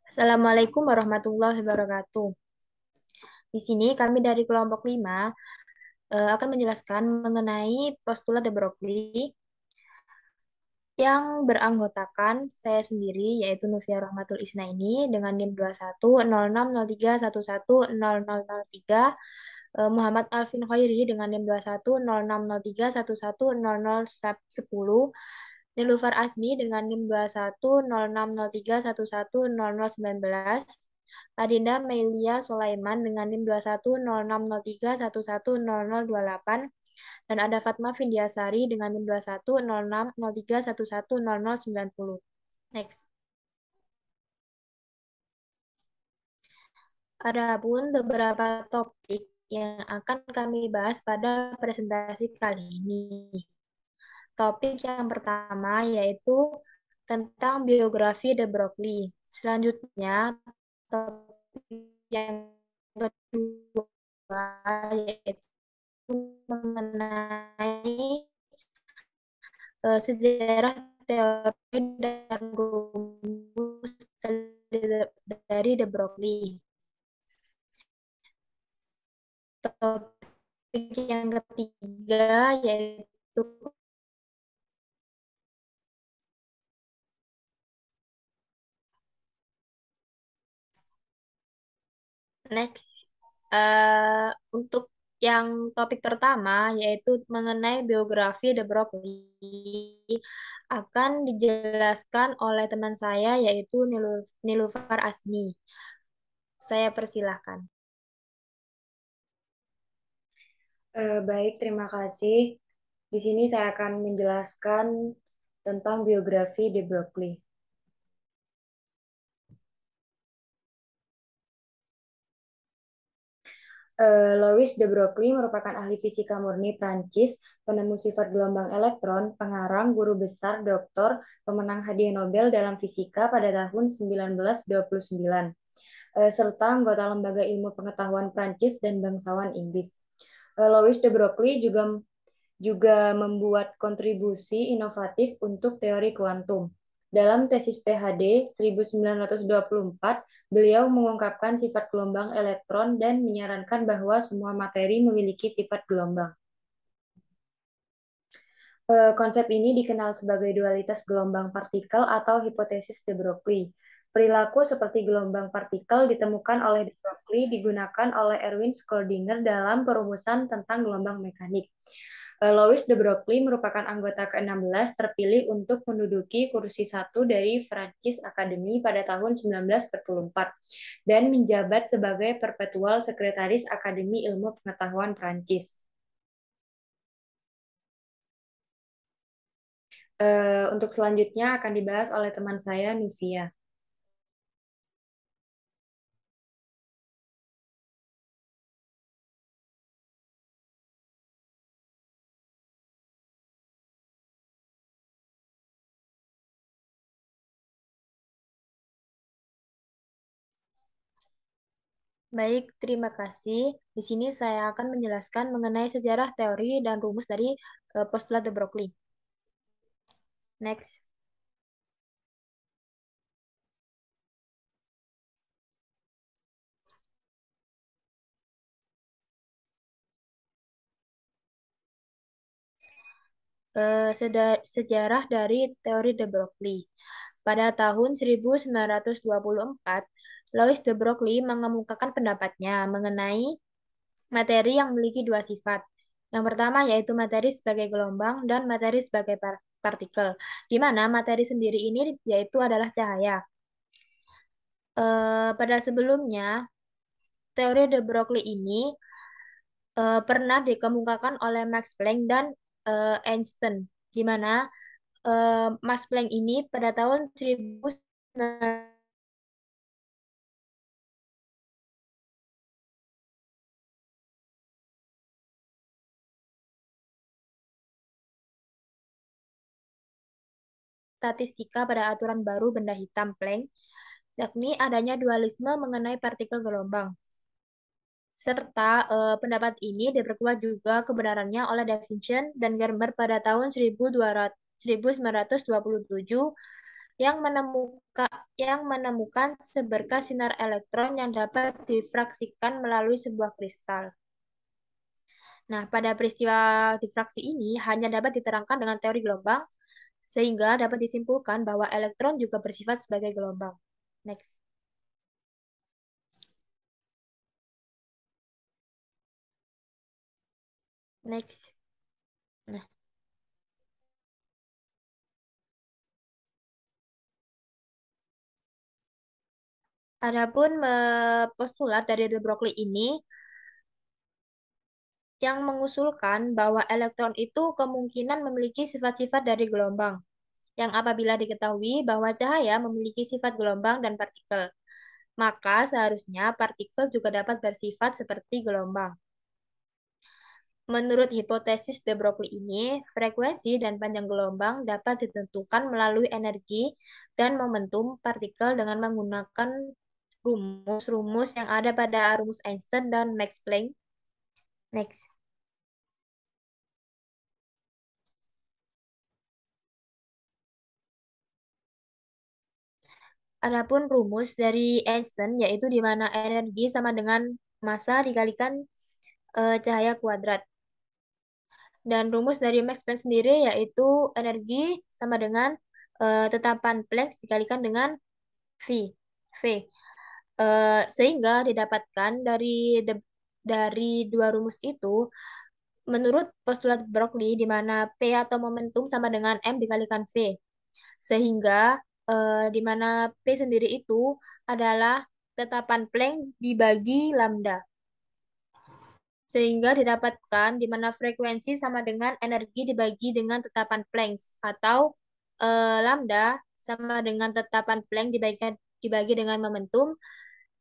Assalamualaikum warahmatullahi wabarakatuh. Di sini kami dari kelompok 5 akan menjelaskan mengenai postulat de Broglie yang beranggotakan saya sendiri yaitu Nufia Rahmatul Isna ini dengan NIM 21060311110003, Muhammad Alvin Khairi dengan NIM 210603111010, Nilufar Asmi dengan NIM 210603110019, Adinda Melia Sulaiman dengan NIM 210603110028, dan ada Fatma Findiasari dengan NIM 210603110090. Next. Adapun beberapa topik yang akan kami bahas pada presentasi kali ini. Topik yang pertama yaitu tentang biografi de Broglie. Selanjutnya, topik yang kedua yaitu mengenai sejarah teori dan rumus dari de Broglie. Topik yang ketiga yaitu next. Untuk yang topik pertama yaitu mengenai biografi de Broglie akan dijelaskan oleh teman saya yaitu Nilufar Asmi. Saya persilahkan. Baik, terima kasih. Di sini saya akan menjelaskan tentang biografi de Broglie. Louis de Broglie merupakan ahli fisika murni Prancis, penemu sifat gelombang elektron, pengarang, guru besar, doktor, pemenang hadiah Nobel dalam fisika pada tahun 1929, serta anggota Lembaga Ilmu Pengetahuan Prancis dan bangsawan Inggris. Louis de Broglie juga membuat kontribusi inovatif untuk teori kuantum. Dalam tesis PhD 1924, beliau mengungkapkan sifat gelombang elektron dan menyarankan bahwa semua materi memiliki sifat gelombang. Konsep ini dikenal sebagai dualitas gelombang partikel atau hipotesis de Broglie. Perilaku seperti gelombang partikel ditemukan oleh de Broglie digunakan oleh Erwin Schrödinger dalam perumusan tentang gelombang mekanik. Louis de Broglie merupakan anggota ke-16 terpilih untuk menduduki kursi 1 dari Francis Academy pada tahun 1944 dan menjabat sebagai perpetual sekretaris Akademi Ilmu Pengetahuan Prancis. Untuk selanjutnya akan dibahas oleh teman saya, Nuvia. Baik, terima kasih. Di sini saya akan menjelaskan mengenai sejarah teori dan rumus dari postulat de Broglie. Next. Sejarah dari teori de Broglie. Pada tahun 1924, Louis de Broglie mengemukakan pendapatnya mengenai materi yang memiliki dua sifat. Yang pertama yaitu materi sebagai gelombang dan materi sebagai partikel, di mana materi sendiri ini yaitu adalah cahaya. Pada sebelumnya, teori de Broglie ini pernah dikemukakan oleh Max Planck dan Einstein, di mana Max Planck ini pada tahun 1900 statistika pada aturan baru benda hitam Planck, yakni adanya dualisme mengenai partikel gelombang. Serta pendapat ini diperkuat juga kebenarannya oleh Davidson dan Germer pada tahun 1927 yang menemukan seberkas sinar elektron yang dapat difraksikan melalui sebuah kristal. Nah, pada peristiwa difraksi ini hanya dapat diterangkan dengan teori gelombang, sehingga dapat disimpulkan bahwa elektron juga bersifat sebagai gelombang. Next. Next. Nah, adapun postulat dari de Broglie ini yang mengusulkan bahwa elektron itu kemungkinan memiliki sifat-sifat dari gelombang, yang apabila diketahui bahwa cahaya memiliki sifat gelombang dan partikel, maka seharusnya partikel juga dapat bersifat seperti gelombang. Menurut hipotesis de Broglie ini, frekuensi dan panjang gelombang dapat ditentukan melalui energi dan momentum partikel dengan menggunakan rumus-rumus yang ada pada rumus Einstein dan Max Planck. Next. Adapun rumus dari Einstein yaitu di mana energi sama dengan massa dikalikan cahaya kuadrat. Dan rumus dari Max Planck sendiri yaitu energi sama dengan tetapan Planck dikalikan dengan V. V. Sehingga didapatkan dari dua rumus itu, menurut postulat Broglie, di mana P atau momentum sama dengan M dikalikan V. Sehingga di mana P sendiri itu adalah tetapan Planck dibagi lambda. Sehingga didapatkan di mana frekuensi sama dengan energi dibagi dengan tetapan Planck, atau lambda sama dengan tetapan Planck dibagi dengan momentum,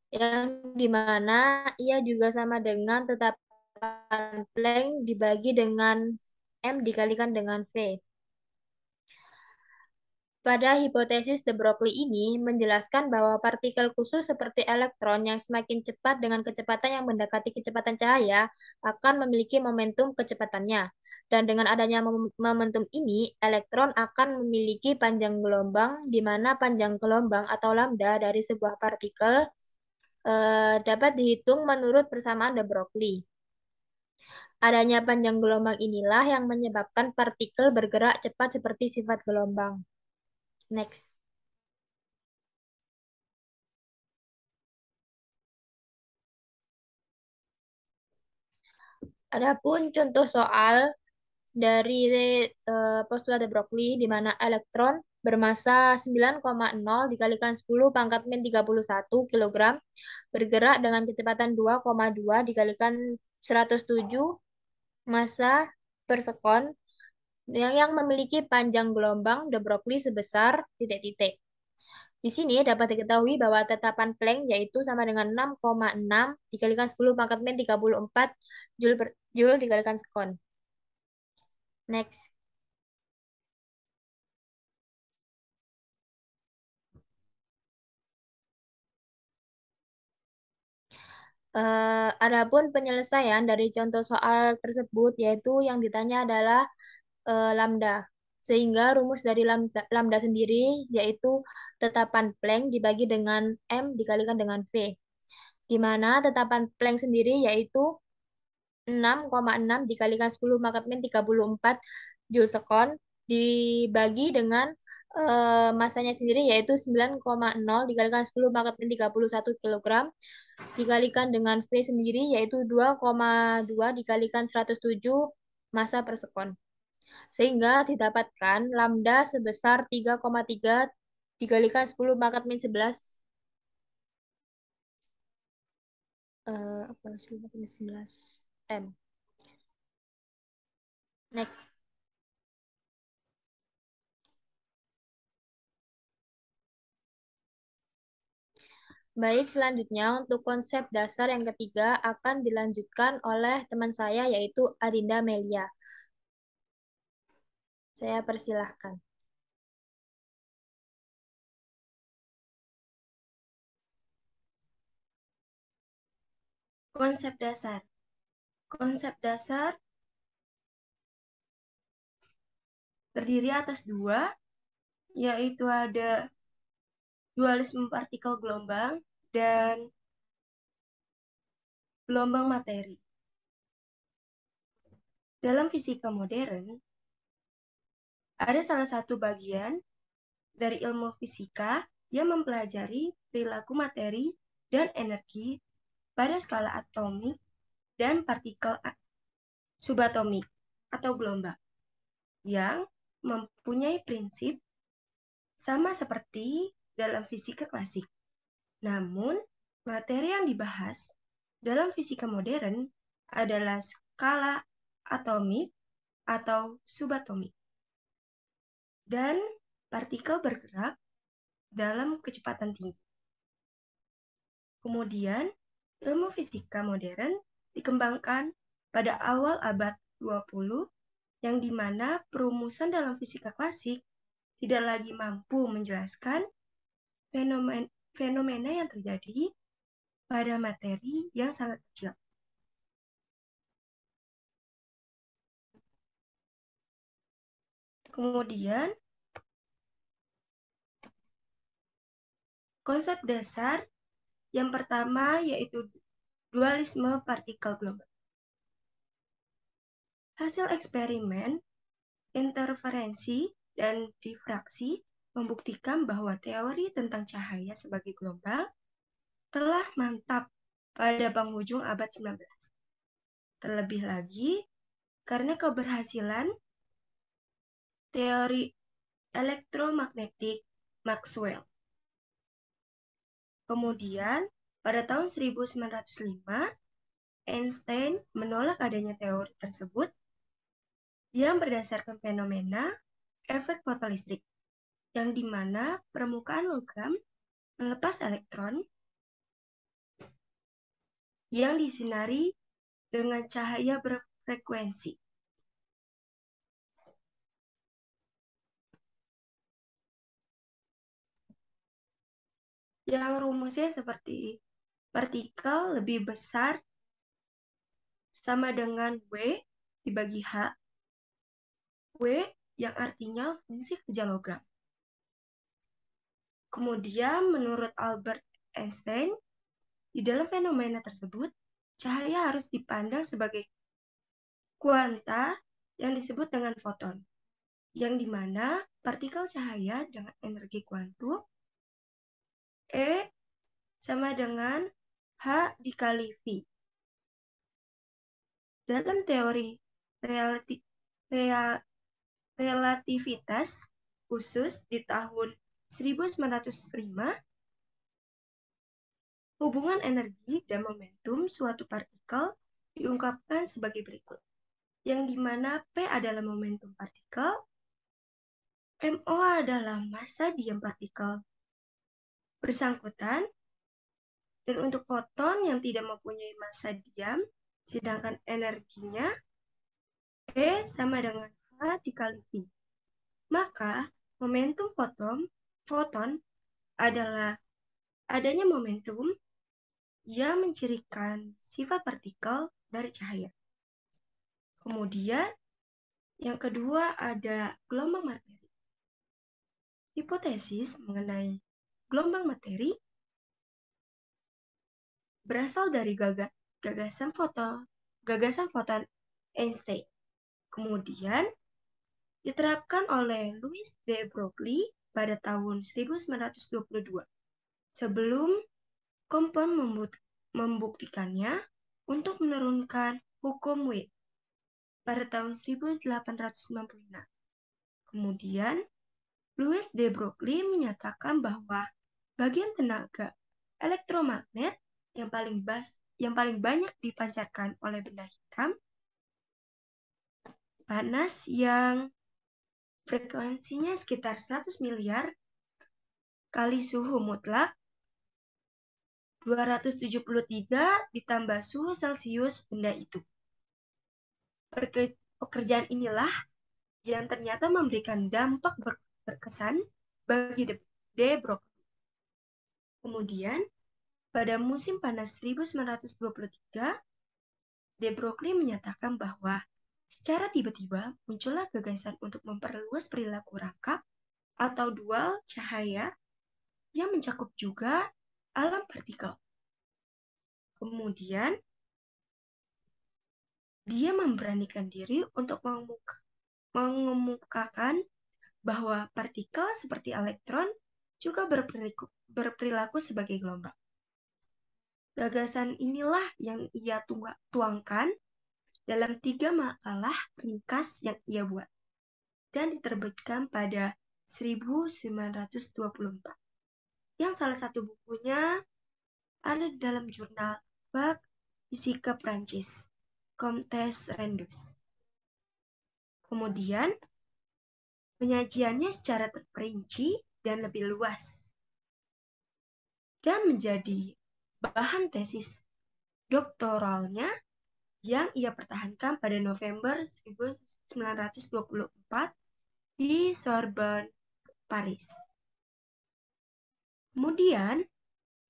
yang dimana ia juga sama dengan tetapan Planck dibagi dengan M dikalikan dengan V. Pada hipotesis de Broglie ini menjelaskan bahwa partikel khusus seperti elektron yang semakin cepat dengan kecepatan yang mendekati kecepatan cahaya akan memiliki momentum kecepatannya. Dan dengan adanya momentum ini, elektron akan memiliki panjang gelombang, di mana panjang gelombang atau lambda dari sebuah partikel dapat dihitung menurut persamaan de Broglie. Adanya panjang gelombang inilah yang menyebabkan partikel bergerak cepat seperti sifat gelombang. Next. Adapun contoh soal dari postulat de Broglie di mana elektron bermasa 9,0 dikalikan 10 pangkat min 31 kg bergerak dengan kecepatan 2,2 dikalikan 107 massa per sekon yang memiliki panjang gelombang de Broglie sebesar titik-titik. Di sini dapat diketahui bahwa tetapan Planck yaitu sama dengan 6,6 dikalikan 10 pangkat min 34 Joule dikalikan sekon. Next. Adapun penyelesaian dari contoh soal tersebut yaitu yang ditanya adalah lambda. Sehingga rumus dari lambda sendiri yaitu tetapan Planck dibagi dengan M dikalikan dengan V. Di mana tetapan Planck sendiri yaitu 6,6 dikalikan 10 pangkat min 34 Joule sekon dibagi dengan masanya sendiri yaitu 9,0 dikalikan 10 pangkat min 31 kilogram dikalikan dengan V sendiri yaitu 2,2 dikalikan 107 massa per sekon. Sehingga didapatkan lambda sebesar 3,3 dikalikan 10 pangkat min 11 apa 10 pangkat min 11 M. Next. Baik, selanjutnya untuk konsep dasar yang ketiga akan dilanjutkan oleh teman saya yaitu Adinda Melia. Saya persilahkan. Konsep dasar. Konsep dasar terdiri atas dua, yaitu ada dualisme partikel gelombang dan gelombang materi. Dalam fisika modern, ada salah satu bagian dari ilmu fisika yang mempelajari perilaku materi dan energi pada skala atomik dan partikel subatomik atau gelombang yang mempunyai prinsip sama seperti dalam fisika klasik. Namun, materi yang dibahas dalam fisika modern adalah skala atomik atau subatomik dan partikel bergerak dalam kecepatan tinggi. Kemudian, ilmu fisika modern dikembangkan pada awal abad 20 yang dimana perumusan dalam fisika klasik tidak lagi mampu menjelaskan fenomena yang terjadi pada materi yang sangat kecil. Kemudian, konsep dasar yang pertama yaitu dualisme partikel gelombang. Hasil eksperimen, interferensi, dan difraksi membuktikan bahwa teori tentang cahaya sebagai gelombang telah mantap pada penghujung abad 19. Terlebih lagi, karena keberhasilan teori elektromagnetik Maxwell. Kemudian, pada tahun 1905, Einstein menolak adanya teori tersebut yang berdasarkan fenomena efek fotolistrik, yang dimana permukaan logam melepas elektron yang disinari dengan cahaya berfrekuensi. Yang rumusnya seperti partikel lebih besar sama dengan W dibagi H, W yang artinya fungsi kerja logam. Kemudian menurut Albert Einstein, di dalam fenomena tersebut, cahaya harus dipandang sebagai kuanta yang disebut dengan foton, yang dimana partikel cahaya dengan energi kuantum E sama dengan H dikali V. Dalam teori relativitas khusus di tahun 1905, hubungan energi dan momentum suatu partikel diungkapkan sebagai berikut, yang dimana P adalah momentum partikel, MO adalah massa diam partikel bersangkutan, dan untuk foton yang tidak mempunyai massa diam, sedangkan energinya E sama dengan H dikali V. Maka, momentum foton adalah adanya momentum yang mencirikan sifat partikel dari cahaya. Kemudian, yang kedua ada gelombang materi. Hipotesis mengenai gelombang materi berasal dari gagasan foton Einstein. Kemudian, diterapkan oleh Louis de Broglie pada tahun 1922. Sebelum Compton membuktikannya untuk menurunkan hukum Witt pada tahun 1896. Kemudian, Louis de Broglie menyatakan bahwa bagian tenaga elektromagnet yang paling banyak dipancarkan oleh benda hitam, panas yang frekuensinya sekitar 100 miliar kali suhu mutlak 273 ditambah suhu Celcius benda itu. Pekerjaan inilah yang ternyata memberikan dampak berkesan bagi de Broglie. Kemudian, pada musim panas 1923, de Broglie menyatakan bahwa secara tiba-tiba muncullah gagasan untuk memperluas perilaku rangkap atau dual cahaya yang mencakup juga alam partikel. Kemudian, dia memberanikan diri untuk mengemukakan bahwa partikel seperti elektron juga berperilaku sebagai gelombang. Gagasan inilah yang ia tuangkan dalam 3 makalah ringkas yang ia buat dan diterbitkan pada 1924. Yang salah satu bukunya ada di dalam jurnal Fisika Prancis, Comtes Rendus. Kemudian, penyajiannya secara terperinci dan lebih luas, dan menjadi bahan tesis doktoralnya yang ia pertahankan pada November 1924 di Sorbonne, Paris. Kemudian,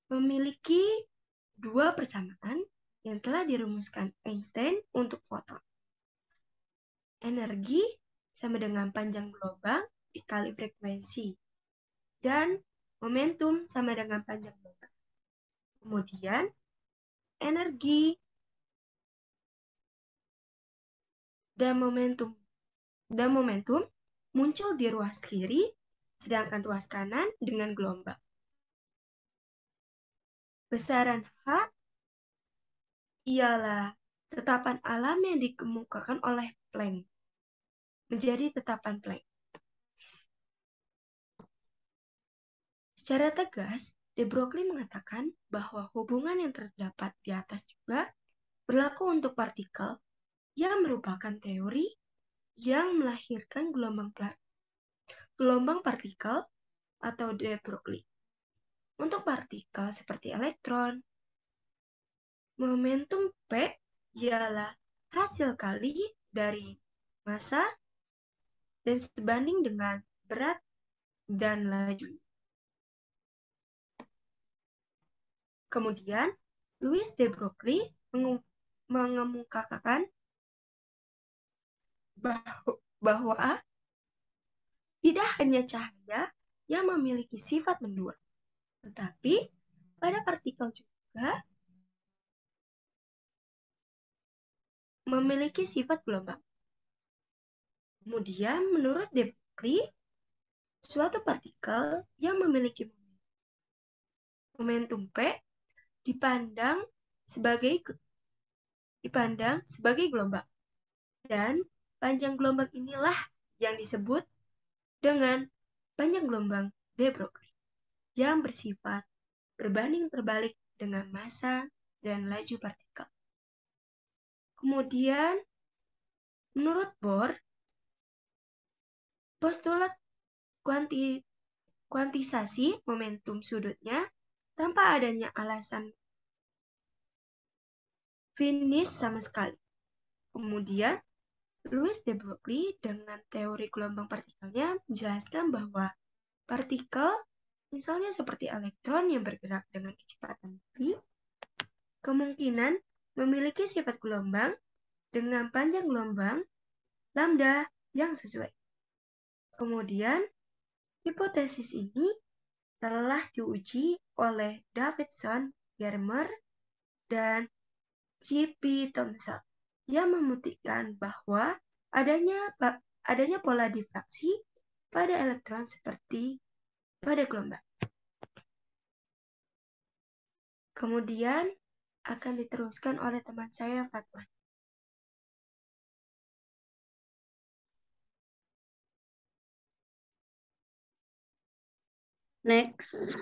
memiliki 2 persamaan yang telah dirumuskan Einstein untuk foton. Energi sama dengan panjang gelombang dikali frekuensi, dan momentum sama dengan panjang gelombang. Kemudian, energi dan momentum muncul di ruas kiri, sedangkan ruas kanan dengan gelombang. Besaran H ialah tetapan alam yang dikemukakan oleh Planck, menjadi tetapan Planck. Secara tegas, de Broglie mengatakan bahwa hubungan yang terdapat di atas juga berlaku untuk partikel yang merupakan teori yang melahirkan gelombang partikel atau de Broglie. Untuk partikel seperti elektron, momentum P ialah hasil kali dari massa dan sebanding dengan berat dan laju. Kemudian, Louis de Broglie mengemukakan bahwa tidak hanya cahaya yang memiliki sifat mendua, tetapi pada partikel juga memiliki sifat gelombang. Kemudian, menurut de Broglie, suatu partikel yang memiliki momentum P dipandang sebagai gelombang, dan panjang gelombang inilah yang disebut dengan panjang gelombang de Broglie yang bersifat berbanding terbalik dengan massa dan laju partikel. Kemudian, menurut Bohr, postulat kuantisasi momentum sudutnya tanpa adanya alasan finish sama sekali. Kemudian, Louis de Broglie dengan teori gelombang partikelnya menjelaskan bahwa partikel, misalnya seperti elektron yang bergerak dengan kecepatan v, kemungkinan memiliki sifat gelombang dengan panjang gelombang lambda yang sesuai. Kemudian, hipotesis ini telah diuji oleh Davidson, Germer, dan J.P. Thomson yang membuktikan bahwa adanya pola difraksi pada elektron seperti pada gelombang. Kemudian akan diteruskan oleh teman saya, Fatma. Next.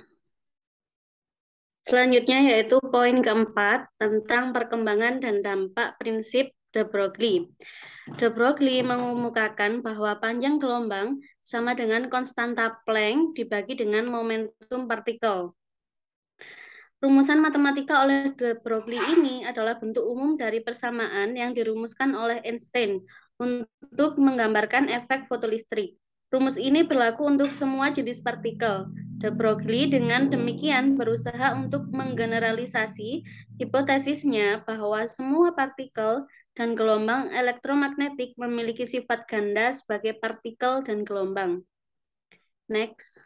Selanjutnya yaitu poin keempat tentang perkembangan dan dampak prinsip de Broglie. De Broglie mengemukakan bahwa panjang gelombang sama dengan konstanta Planck dibagi dengan momentum partikel. Rumusan matematika oleh de Broglie ini adalah bentuk umum dari persamaan yang dirumuskan oleh Einstein untuk menggambarkan efek fotolistrik. Rumus ini berlaku untuk semua jenis partikel. De Broglie dengan demikian berusaha untuk menggeneralisasi hipotesisnya bahwa semua partikel dan gelombang elektromagnetik memiliki sifat ganda sebagai partikel dan gelombang. Next.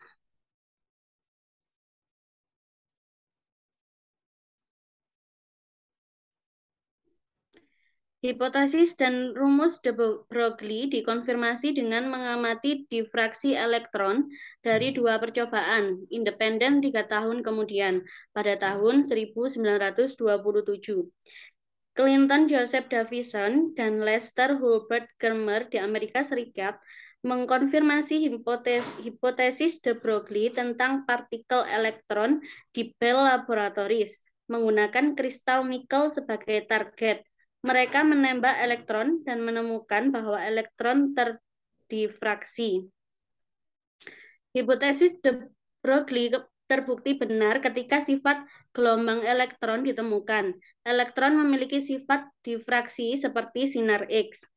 Hipotesis dan rumus de Broglie dikonfirmasi dengan mengamati difraksi elektron dari dua percobaan independen 3 tahun kemudian, pada tahun 1927. Clinton Joseph Davison dan Lester Hubert Germer di Amerika Serikat mengkonfirmasi hipotesis de Broglie tentang partikel elektron di Bell Laboratories menggunakan kristal nikel sebagai target. Mereka menembak elektron dan menemukan bahwa elektron terdifraksi. Hipotesis de Broglie terbukti benar ketika sifat gelombang elektron ditemukan. Elektron memiliki sifat difraksi seperti sinar X.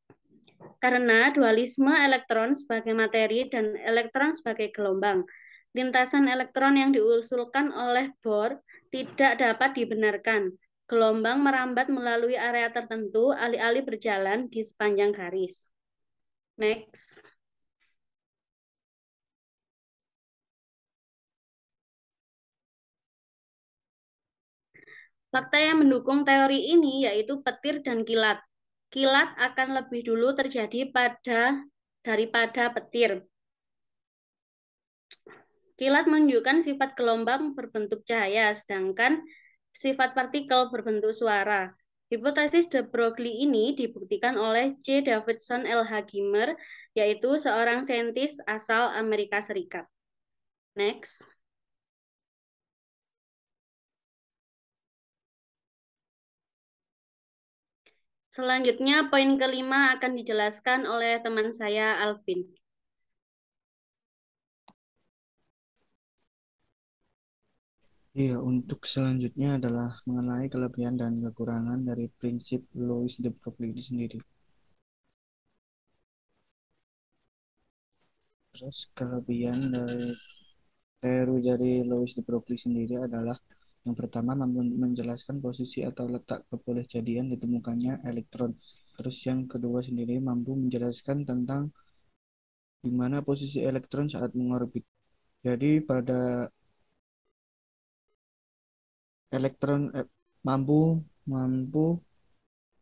Karena dualisme elektron sebagai materi dan elektron sebagai gelombang, lintasan elektron yang diusulkan oleh Bohr tidak dapat dibenarkan. Gelombang merambat melalui area tertentu alih-alih berjalan di sepanjang garis. Next. Fakta yang mendukung teori ini yaitu petir dan kilat. Kilat akan lebih dulu terjadi daripada petir. Kilat menunjukkan sifat gelombang berbentuk cahaya, sedangkan sifat partikel berbentuk suara. Hipotesis de Broglie ini dibuktikan oleh C. Davidson L. Hagimer, yaitu seorang saintis asal Amerika Serikat. Next. Selanjutnya, poin kelima akan dijelaskan oleh teman saya, Alvin. Iya, untuk selanjutnya adalah mengenai kelebihan dan kekurangan dari prinsip Louis de Broglie itu sendiri. Terus kelebihan dari teori dari Louis de Broglie sendiri adalah yang pertama mampu menjelaskan posisi atau letak kebolehjadian ditemukannya elektron. Terus yang kedua sendiri mampu menjelaskan tentang di mana posisi elektron saat mengorbit. Jadi pada elektron mampu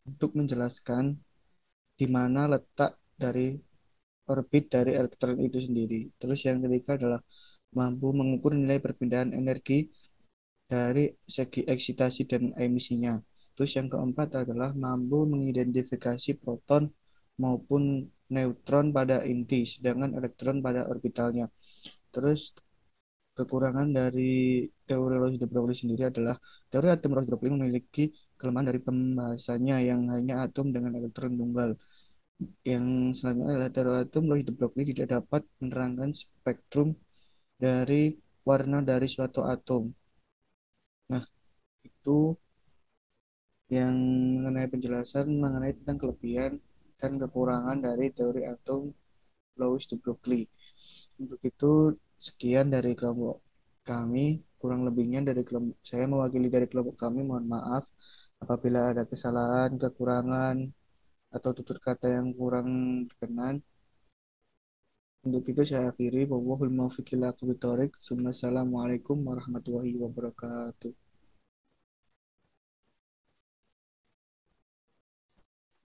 untuk menjelaskan di mana letak dari orbit dari elektron itu sendiri. Terus yang ketiga adalah mampu mengukur nilai perpindahan energi dari segi eksitasi dan emisinya. Terus yang keempat adalah mampu mengidentifikasi proton maupun neutron pada inti, sedangkan elektron pada orbitalnya. Terus kekurangan dari teori Louis de Broglie sendiri adalah teori atom Louis de Broglie memiliki kelemahan dari pembahasannya yang hanya atom dengan elektron tunggal. Yang selanjutnya adalah teori atom Louis de Broglie tidak dapat menerangkan spektrum dari warna dari suatu atom. Nah, itu yang mengenai penjelasan mengenai tentang kelebihan dan kekurangan dari teori atom Louis de Broglie. Untuk itu, sekian dari kelompok kami. Kurang lebihnya dari kelompok saya mewakili dari kelompok kami, mohon maaf apabila ada kesalahan, kekurangan, atau tutur kata yang kurang berkenan. Untuk itu saya akhiri. Wallahul muwaffiq ila aqwamit thoriq. Assalamualaikum warahmatullahi wabarakatuh.